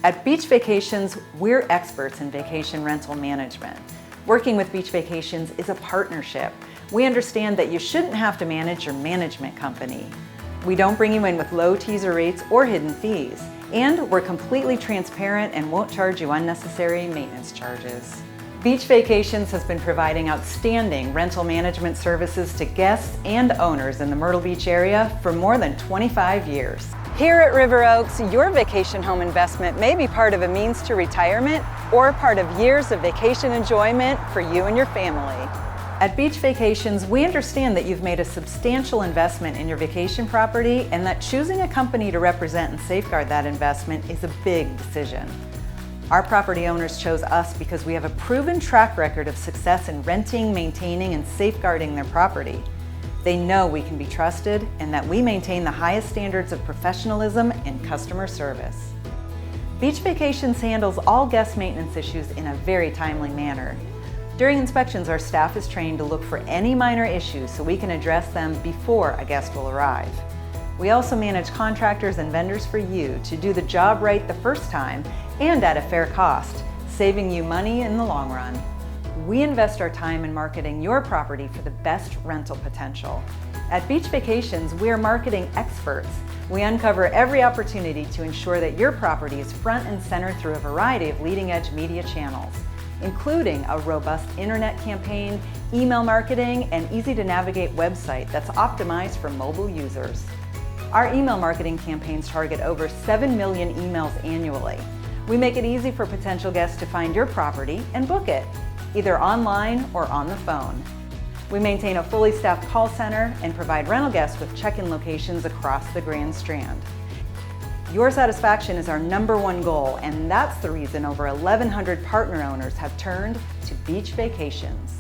At Beach Vacations, we're experts in vacation rental management. Working with Beach Vacations is a partnership. We understand that you shouldn't have to manage your management company. We don't bring you in with low teaser rates or hidden fees. And we're completely transparent and won't charge you unnecessary maintenance charges. Beach Vacations has been providing outstanding rental management services to guests and owners in the Myrtle Beach area for more than 25 years. Here at River Oaks, your vacation home investment may be part of a means to retirement or part of years of vacation enjoyment for you and your family. At Beach Vacations, we understand that you've made a substantial investment in your vacation property and that choosing a company to represent and safeguard that investment is a big decision. Our property owners chose us because we have a proven track record of success in renting, maintaining, and safeguarding their property. They know we can be trusted and that we maintain the highest standards of professionalism and customer service. Beach Vacations handles all guest maintenance issues in a very timely manner. During inspections, our staff is trained to look for any minor issues so we can address them before a guest will arrive. We also manage contractors and vendors for you to do the job right the first time and at a fair cost, saving you money in the long run. We invest our time in marketing your property for the best rental potential. At Beach Vacations, we are marketing experts. We uncover every opportunity to ensure that your property is front and center through a variety of leading-edge media channels, including a robust internet campaign, email marketing, and easy-to-navigate website that's optimized for mobile users. Our email marketing campaigns target over 7 million emails annually. We make it easy for potential guests to find your property and book it, either online or on the phone. We maintain a fully staffed call center and provide rental guests with check-in locations across the Grand Strand. Your satisfaction is our #1 goal, and that's the reason over 1,100 partner owners have turned to Beach Vacations.